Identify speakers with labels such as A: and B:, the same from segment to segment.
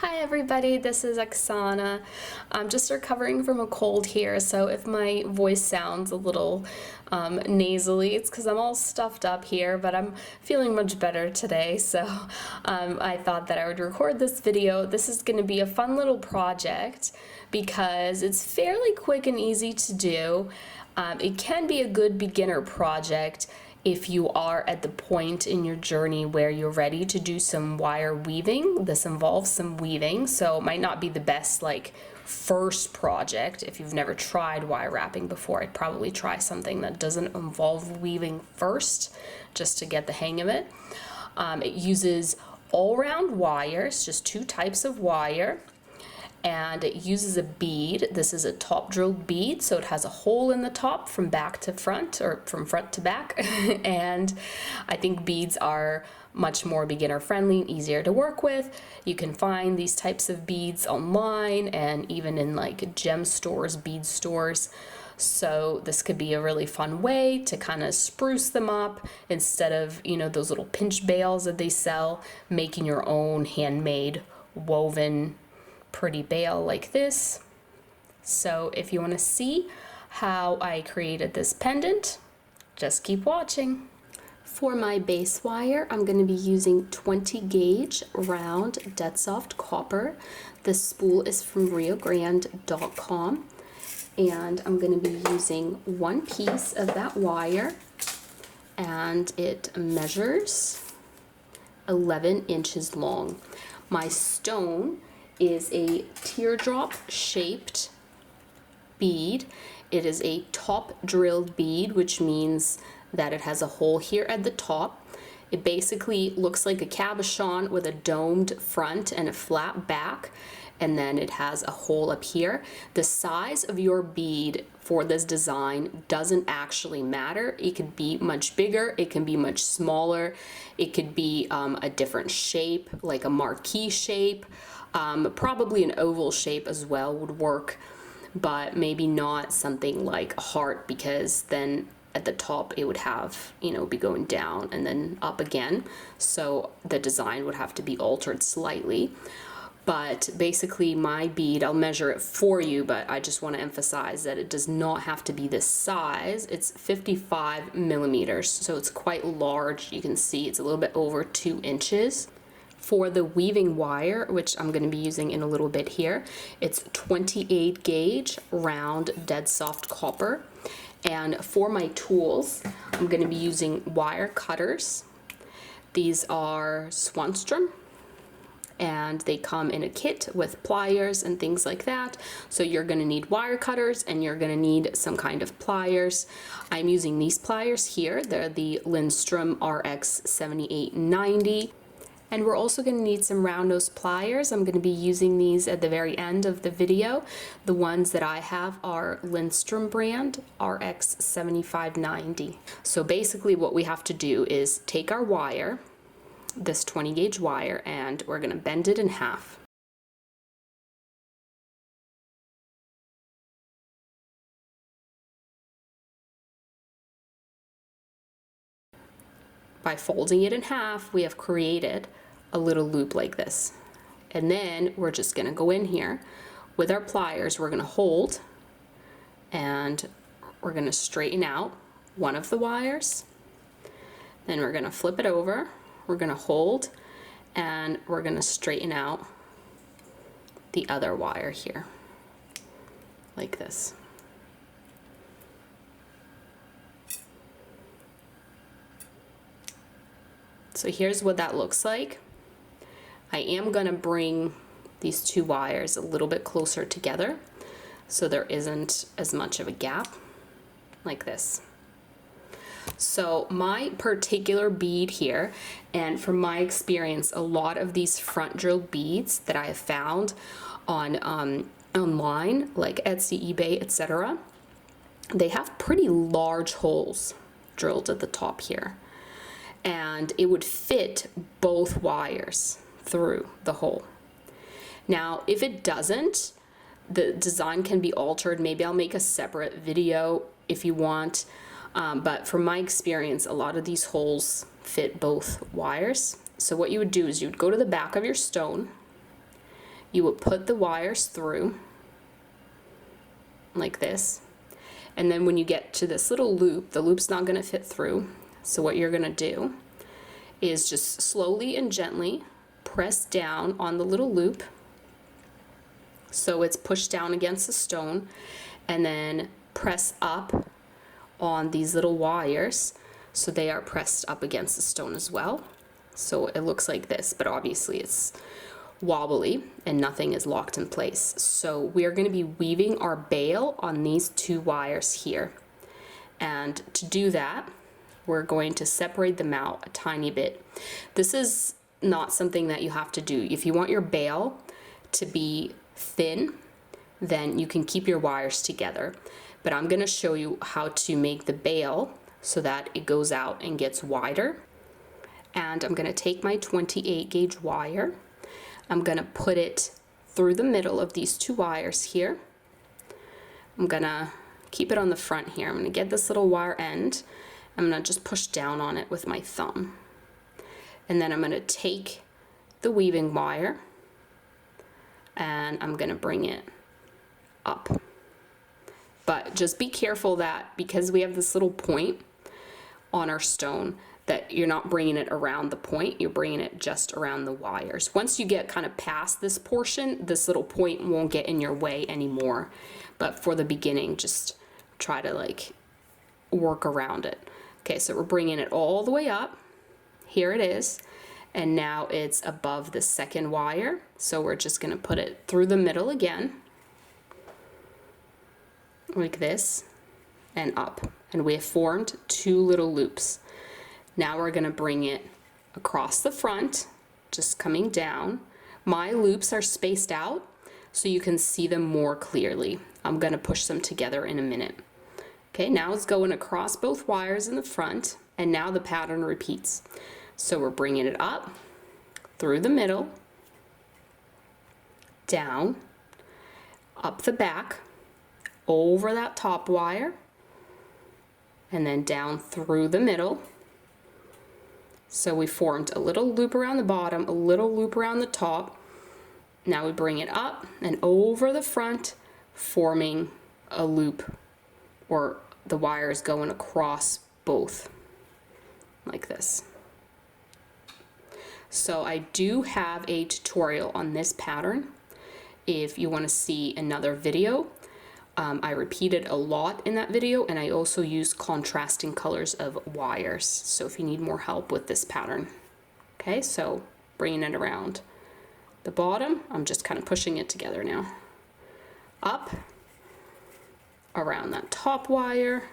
A: Hi everybody, this is Oksana. I'm just recovering from a cold here, so if my voice sounds a little nasally, it's because I'm all stuffed up here, but I'm feeling much better today, so I thought that I would record this video. This is going to be a fun little project because it's fairly quick and easy to do. It can be a good beginner project if you are at the point in your journey where you're ready to do some wire weaving. This involves some weaving, so it might not be the best first project. If you've never tried wire wrapping before, I'd probably try something that doesn't involve weaving first, just to get the hang of it. It uses all-round wires, just two types of wire, and it uses a bead. This is a top drilled bead, so it has a hole in the top from back to front, or from front to back. And I think beads are much more beginner friendly and easier to work with. You can find these types of beads online and even in gem stores, bead stores. So this could be a really fun way to kind of spruce them up instead of, those little pinch bales that they sell, making your own handmade woven pretty bale like this. So if you want to see how I created this pendant, just keep watching. For my base wire, I'm going to be using 20 gauge round dead soft copper. This spool is from riogrande.com, and I'm going to be using one piece of that wire, and it measures 11 inches long. My stone is a teardrop shaped bead. It is a top drilled bead, which means that it has a hole here at the top. It basically looks like a cabochon with a domed front and a flat back, and then it has a hole up here. The size of your bead for this design doesn't actually matter. It could be much bigger, it can be much smaller, it could be a different shape, like a marquee shape. Probably an oval shape as well would work, but maybe not something like a heart, because then at the top it would have, be going down and then up again. So the design would have to be altered slightly. But basically my bead, I'll measure it for you, but I just want to emphasize that it does not have to be this size. It's 55 millimeters, so it's quite large. You can see it's a little bit over 2 inches. For the weaving wire, which I'm going to be using in a little bit here, it's 28 gauge round dead soft copper. And for my tools, I'm going to be using wire cutters. These are Swanstrom, and they come in a kit with pliers and things like that. So you're going to need wire cutters and you're going to need some kind of pliers. I'm using these pliers here. They're the Lindstrom RX 7890. And we're also going to need some round nose pliers. I'm going to be using these at the very end of the video. The ones that I have are Lindstrom brand RX 7590. So basically what we have to do is take our wire, this 20 gauge wire, and we're going to bend it in half. By folding it in half, we have created a little loop like this. And then we're just going to go in here with our pliers. We're going to hold, and we're going to straighten out one of the wires. Then we're going to flip it over. We're going to hold, and we're going to straighten out the other wire here, like this. So here's what that looks like. I am going to bring these two wires a little bit closer together so there isn't as much of a gap, like this. So my particular bead here, and from my experience, a lot of these front drilled beads that I have found on online, like Etsy, eBay, etc., they have pretty large holes drilled at the top here. And it would fit both wires through the hole. Now, if it doesn't, the design can be altered. Maybe I'll make a separate video if you want. But from my experience, a lot of these holes fit both wires. So what you would do is you would go to the back of your stone you would put the wires through like this. And then when you get to this little loop, the loop's not going to fit through. So what you're going to do is just slowly and gently press down on the little loop so it's pushed down against the stone, and then press up on these little wires so they are pressed up against the stone as well. So it looks like this, but obviously it's wobbly and nothing is locked in place. So we're going to be weaving our bail on these two wires here. And to do that, we're going to separate them out a tiny bit. This is not something that you have to do. If you want your bail to be thin, then you can keep your wires together. But I'm going to show you how to make the bail so that it goes out and gets wider. And I'm going to take my 28 gauge wire. I'm going to put it through the middle of these two wires here. I'm going to keep it on the front here. I'm going to get this little wire end. I'm going to just push down on it with my thumb. And then I'm going to take the weaving wire and I'm going to bring it up. But just be careful that because we have this little point on our stone, that you're not bringing it around the point, you're bringing it just around the wires. Once you get kind of past this portion, this little point won't get in your way anymore. But for the beginning, just try to like work around it. Okay, so we're bringing it all the way up. Here it is. And now it's above the second wire. So we're just going to put it through the middle again, like this, and up. And we have formed two little loops. Now we're going to bring it across the front, just coming down. My loops are spaced out so you can see them more clearly. I'm going to push them together in a minute. Okay, now it's going across both wires in the front, and now the pattern repeats. So we're bringing it up, through the middle, down, up the back, over that top wire, and then down through the middle. So we formed a little loop around the bottom, a little loop around the top. Now we bring it up and over the front, forming a loop, or the wires going across both, like this. So I do have a tutorial on this pattern if you want to see another video. I repeated a lot in that video, and I also used contrasting colors of wires. So if you need more help with this pattern. Okay, so bringing it around the bottom, I'm just kind of pushing it together now. Up, around that top wire,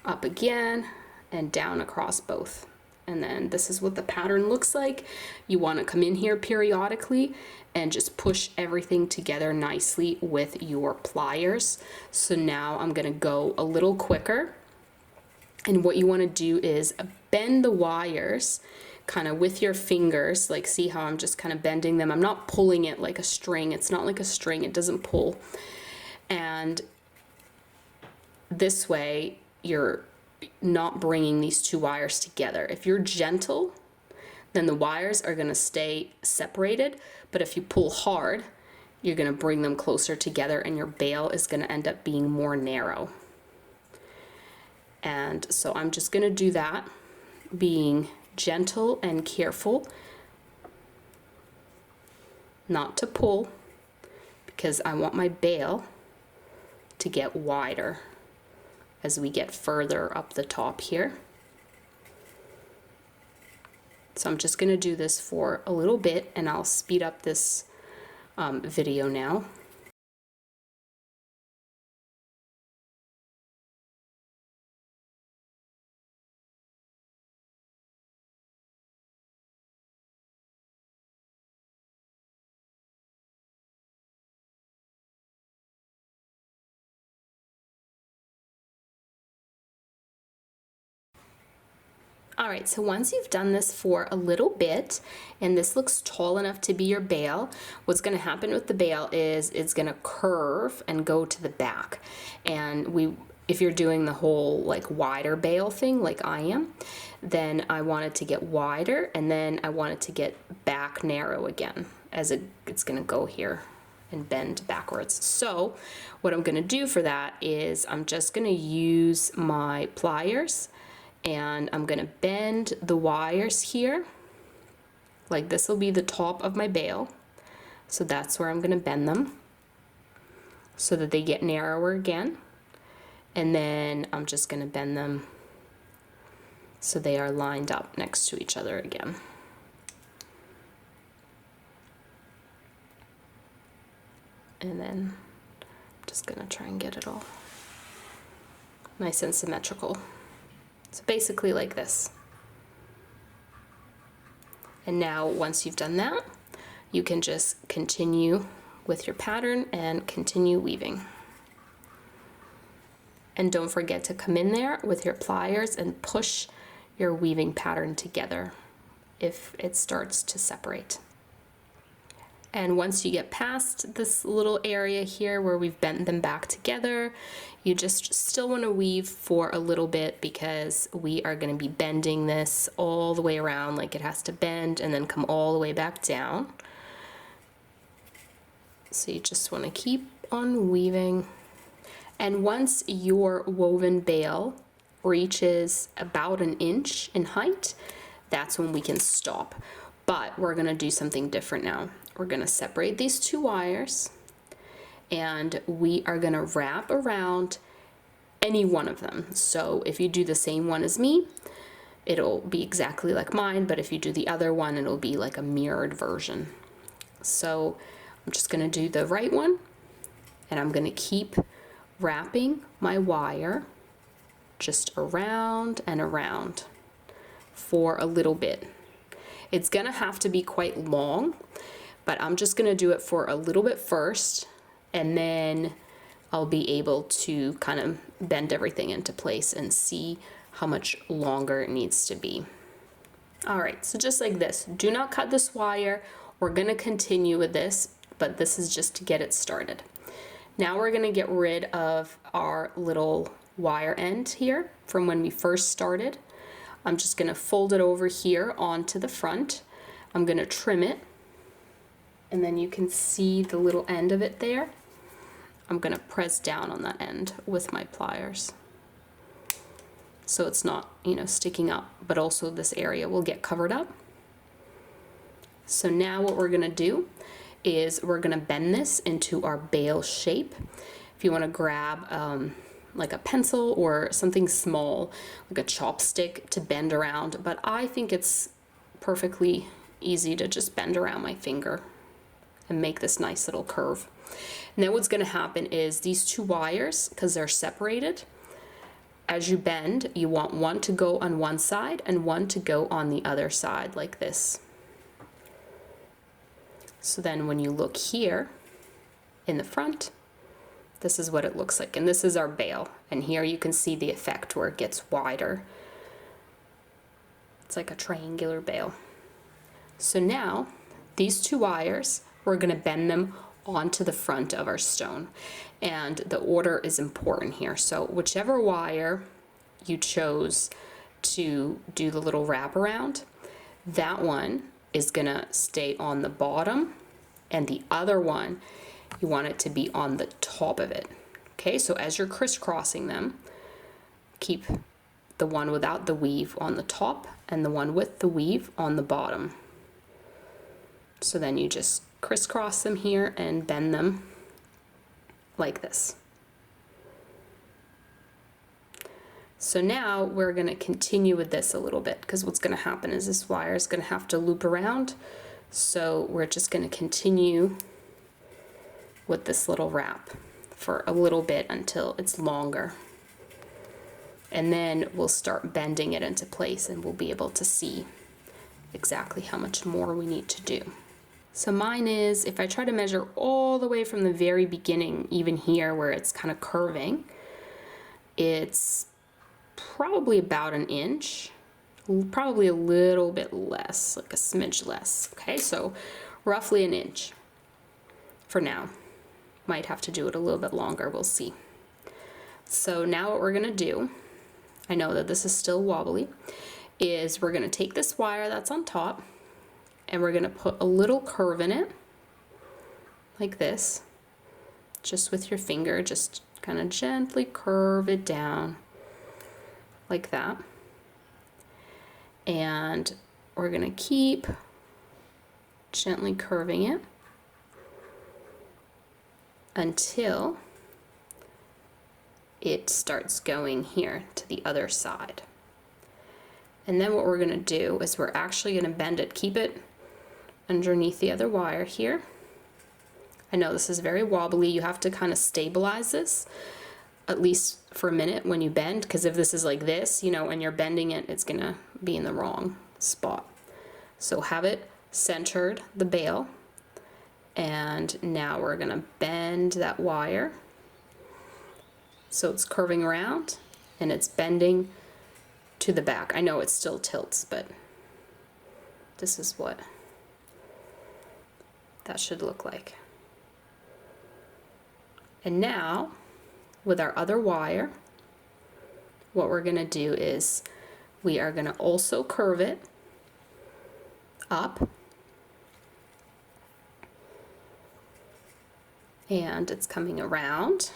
A: up again, and down across both. And then this is what the pattern looks like. You want to come in here periodically and just push everything together nicely with your pliers. So now I'm going to go a little quicker. And what you want to do is bend the wires kind of with your fingers. Like, see how I'm just kind of bending them. I'm not pulling it like a string. It's not like a string. It doesn't pull. And this way you're not bringing these two wires together. If you're gentle, then the wires are going to stay separated, but if you pull hard, you're going to bring them closer together and your bail is going to end up being more narrow. And so I'm just going to do that, being gentle and careful not to pull, because I want my bail to get wider as we get further up the top here. So I'm just going to do this for a little bit, and I'll speed up this video now. Alright, so once you've done this for a little bit, and this looks tall enough to be your bail, what's going to happen with the bail is it's going to curve and go to the back. And if you're doing the whole like wider bail thing like I am, then I want it to get wider, and then I want it to get back narrow again. as it's gonna go here and bend backwards. So what I'm gonna do for that is I'm just gonna use my pliers and I'm gonna bend the wires here. Like this will be the top of my bail. So that's where I'm gonna bend them so that they get narrower again. And then I'm just gonna bend them so they are lined up next to each other again. And then I'm just gonna try and get it all nice and symmetrical. So basically like this. And now once you've done that, you can just continue with your pattern and continue weaving. And don't forget to come in there with your pliers and push your weaving pattern together if it starts to separate. And once you get past this little area here where we've bent them back together, you just still want to weave for a little bit because we are going to be bending this all the way around. Like it has to bend and then come all the way back down. So you just want to keep on weaving. And once your woven bail reaches about an inch in height, that's when we can stop. But we're going to do something different now. We're going to separate these two wires and we are going to wrap around any one of them. So if you do the same one as me, it'll be exactly like mine, but if you do the other one, it'll be like a mirrored version. So I'm just going to do the right one and I'm going to keep wrapping my wire just around and around for a little bit. It's going to have to be quite long, but I'm just going to do it for a little bit first, and then I'll be able to kind of bend everything into place and see how much longer it needs to be. All right, so just like this, do not cut this wire. We're going to continue with this, but this is just to get it started. Now we're going to get rid of our little wire end here from when we first started. I'm just going to fold it over here onto the front. I'm going to trim it, and then you can see the little end of it there. I'm going to press down on that end with my pliers so it's not, sticking up, but also this area will get covered up. So now what we're going to do is we're going to bend this into our bail shape. If you want to grab like a pencil or something small, like a chopstick to bend around, but I think it's perfectly easy to just bend around my finger and make this nice little curve. And then what's going to happen is these two wires, because they're separated, as you bend, you want one to go on one side and one to go on the other side like this. So then when you look here in the front, this is what it looks like. And this is our bail. And here you can see the effect where it gets wider. It's like a triangular bail. So now these two wires, we're going to bend them onto the front of our stone. And the order is important here. So whichever wire you chose to do the little wraparound, that one is going to stay on the bottom, and the other one, you want it to be on the top of it. Okay, so as you're crisscrossing them, keep the one without the weave on the top and the one with the weave on the bottom. So then you just crisscross them here and bend them like this. So now we're going to continue with this a little bit, because what's going to happen is this wire is going to have to loop around. So we're just going to continue with this little wrap for a little bit until it's longer. And then we'll start bending it into place and we'll be able to see exactly how much more we need to do. So mine is, if I try to measure all the way from the very beginning, even here where it's kind of curving, it's probably about an inch, probably a little bit less, like a smidge less. Okay, so roughly an inch for now. Might have to do it a little bit longer, we'll see. So now what we're gonna do, I know that this is still wobbly, is we're gonna take this wire that's on top and we're gonna put a little curve in it like this, just with your finger, just kind of gently curve it down like that. And we're gonna keep gently curving it until it starts going here to the other side. And then what we're gonna do is we're actually gonna bend it, keep it underneath the other wire here. I know this is very wobbly. You have to kind of stabilize this, at least for a minute when you bend, because if this is like this, you know, and you're bending it, it's gonna be in the wrong spot. So have it centered, the bail, and now we're gonna bend that wire. So it's curving around and it's bending to the back. I know it still tilts, but this is what that should look like. And now, with our other wire, what we're gonna do is we are gonna also curve it up, and it's coming around.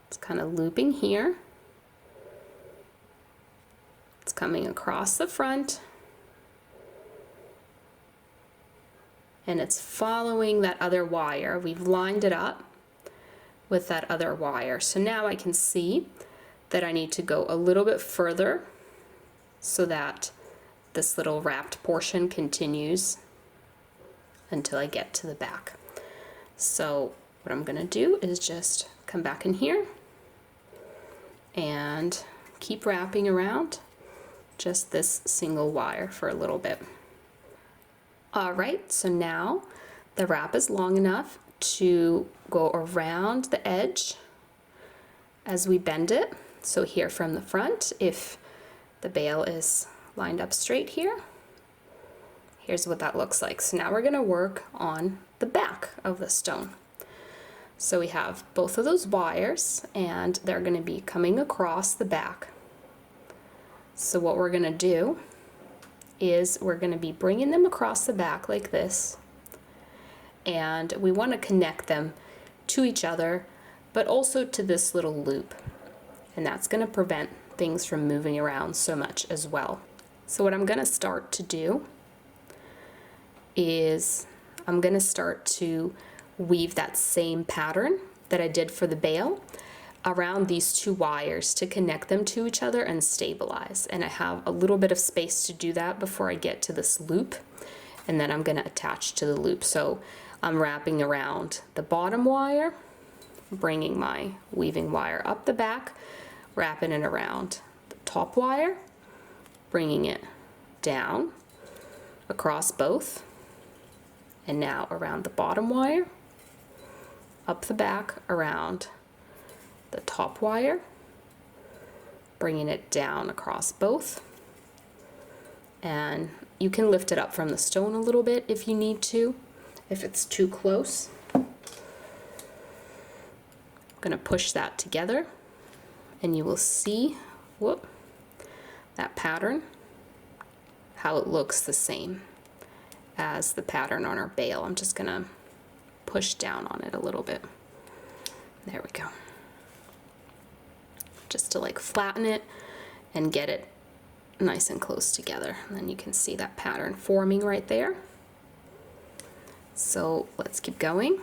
A: It's kind of looping here. It's coming across the front. And it's following that other wire. We've lined it up with that other wire. So now I can see that I need to go a little bit further so that this little wrapped portion continues until I get to the back. So what I'm gonna do is just come back in here and keep wrapping around just this single wire for a little bit. All right, so now the wrap is long enough to go around the edge as we bend it. So here from the front, if the bail is lined up straight here, here's what that looks like. So now we're gonna work on the back of the stone. So we have both of those wires and they're gonna be coming across the back. So what we're gonna do is we're gonna be bringing them across the back like this, and we wanna connect them to each other, but also to this little loop. And that's gonna prevent things from moving around so much as well. So what I'm gonna start to do is I'm gonna start to weave that same pattern that I did for the bail around these two wires to connect them to each other and stabilize. And I have a little bit of space to do that before I get to this loop, and then I'm gonna attach to the loop. So I'm wrapping around the bottom wire, bringing my weaving wire up the back, wrapping it around the top wire, bringing it down across both, and now around the bottom wire, up the back, around the top wire, bringing it down across both. And you can lift it up from the stone a little bit if you need to, if it's too close. I'm gonna push that together and you will see, whoop, that pattern, how it looks the same as the pattern on our bail. I'm just gonna push down on it a little bit. There we go. Just to like flatten it and get it nice and close together. And then you can see that pattern forming right there. So let's keep going.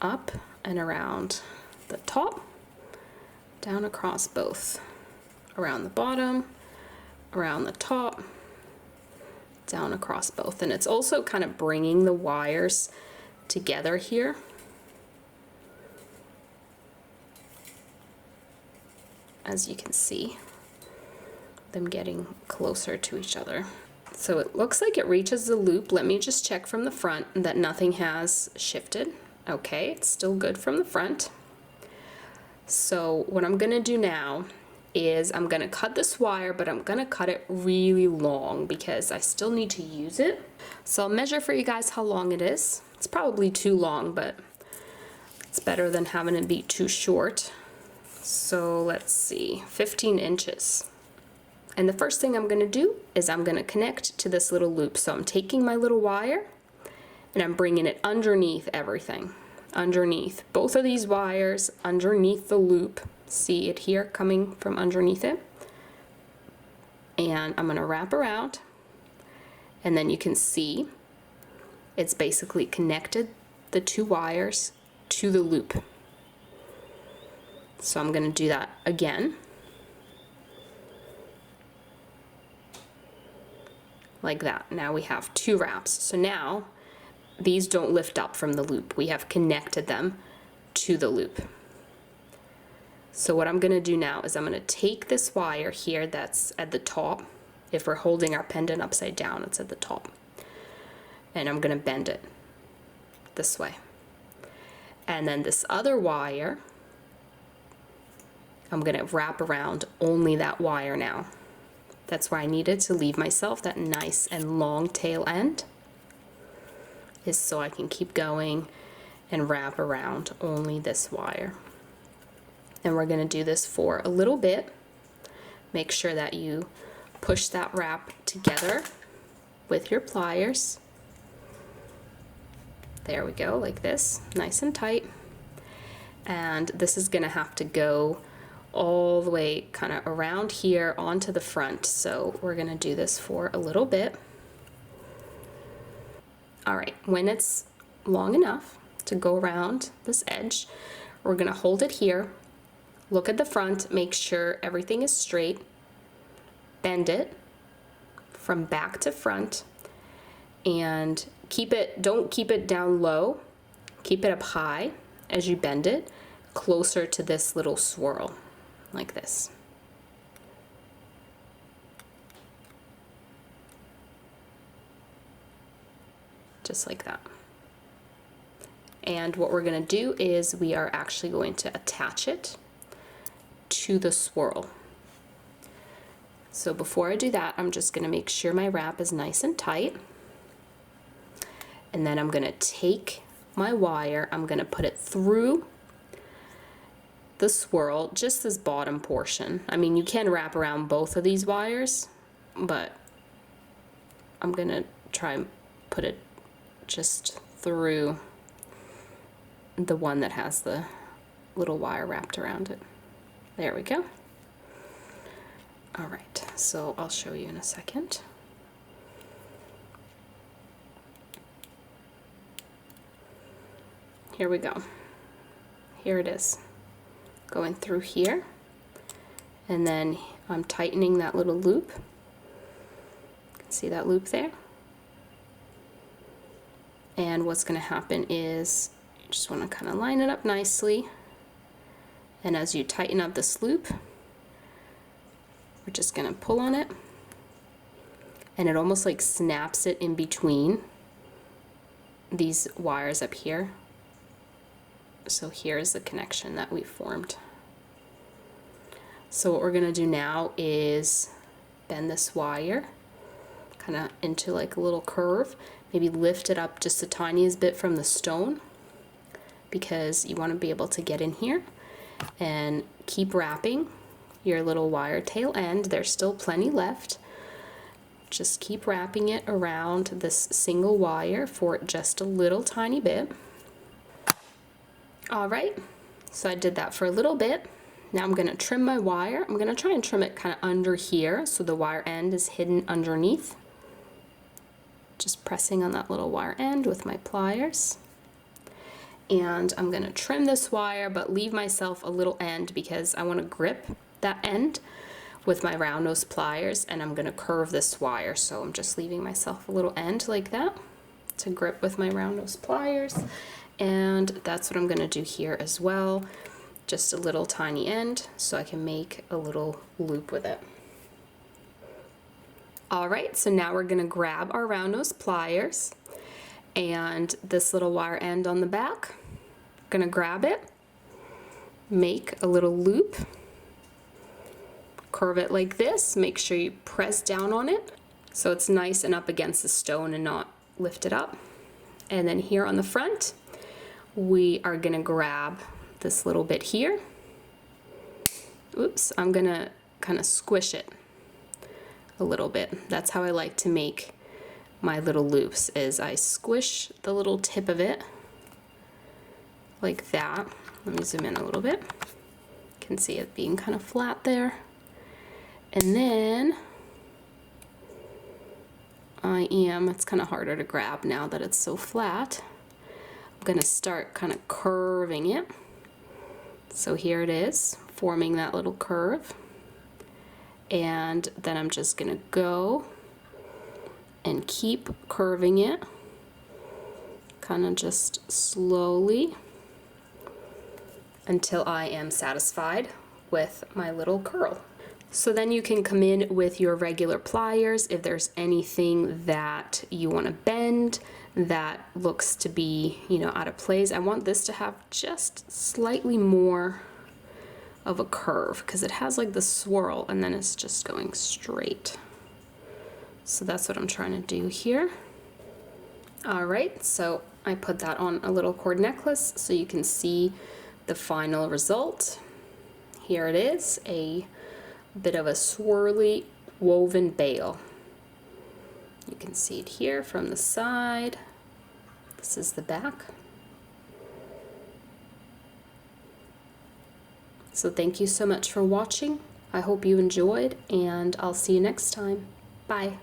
A: Up and around the top, down across both, around the bottom, around the top, down across both. And it's also kind of bringing the wires together here. As you can see, them getting closer to each other. So it looks like it reaches the loop. Let me just check from the front that nothing has shifted. Okay, it's still good from the front. So what I'm gonna do now is I'm gonna cut this wire, but I'm gonna cut it really long because I still need to use it. So I'll measure for you guys how long it is. It's probably too long, but it's better than having it be too short. So let's see, 15 inches. And the first thing I'm going to do is I'm going to connect to this little loop. So I'm taking my little wire and I'm bringing it underneath everything. Underneath both of these wires, underneath the loop. See it here coming from underneath it. And I'm going to wrap around. And then you can see it's basically connected the two wires to the loop. So I'm going to do that again. Like that. Now we have two wraps. So now these don't lift up from the loop. We have connected them to the loop. So what I'm going to do now is I'm going to take this wire here that's at the top. If we're holding our pendant upside down, it's at the top. And I'm going to bend it this way. And then this other wire, I'm going to wrap around only that wire now. That's where I needed to leave myself that nice and long tail end, is so I can keep going and wrap around only this wire. And we're going to do this for a little bit. Make sure that you push that wrap together with your pliers. There we go, like this, nice and tight. And this is going to have to go all the way kind of around here onto the front. So we're going to do this for a little bit. All right, when it's long enough to go around this edge, we're going to hold it here, look at the front, make sure everything is straight, bend it from back to front, and don't keep it down low, keep it up high as you bend it, closer to this little swirl, like this. Just like that. And what we're going to do is we are actually going to attach it to the swirl. So before I do that, I'm just going to make sure my wrap is nice and tight. And then I'm going to take my wire, I'm going to put it through the swirl, just this bottom portion. I mean, you can wrap around both of these wires, but I'm going to try and put it just through the one that has the little wire wrapped around it. There we go. All right, so I'll show you in a second. Here we go. Here it is. Going through here, and then I'm tightening that little loop. You can see that loop there. And what's going to happen is you just want to kind of line it up nicely, and as you tighten up this loop, we're just going to pull on it, and it almost like snaps it in between these wires up here. So here's the connection that we formed. So what we're going to do now is bend this wire kind of into like a little curve, maybe lift it up just the tiniest bit from the stone, because you want to be able to get in here, and keep wrapping your little wire tail end. There's still plenty left. Just keep wrapping it around this single wire for just a little tiny bit. All right, so I did that for a little bit. Now I'm going to trim my wire. I'm going to try and trim it kind of under here so the wire end is hidden underneath. Just pressing on that little wire end with my pliers. And I'm going to trim this wire but leave myself a little end because I want to grip that end with my round nose pliers, and I'm going to curve this wire. So I'm just leaving myself a little end like that to grip with my round nose pliers. And that's what I'm going to do here as well. Just a little tiny end so I can make a little loop with it. All right, so now we're going to grab our round nose pliers and this little wire end on the back. Going to grab it, make a little loop, curve it like this, make sure you press down on it so it's nice and up against the stone and not lifted up. And then here on the front, we are going to grab this little bit here. Oops, I'm going to kind of squish it a little bit. That's how I like to make my little loops, is I squish the little tip of it like that. Let me zoom in a little bit. You can see it being kind of flat there. And then it's kind of harder to grab now that it's so flat. I'm gonna start kind of curving it. So here it is, forming that little curve. And then I'm just gonna go and keep curving it, kind of just slowly, until I am satisfied with my little curl. So then you can come in with your regular pliers if there's anything that you want to bend that looks to be, out of place. I want this to have just slightly more of a curve because it has like the swirl and then it's just going straight. So that's what I'm trying to do here. All right, so I put that on a little cord necklace so you can see the final result. Here it is, a bit of a swirly woven bail. You can see it here from the side. This is the back. So thank you so much for watching. I hope you enjoyed, and I'll see you next time. Bye.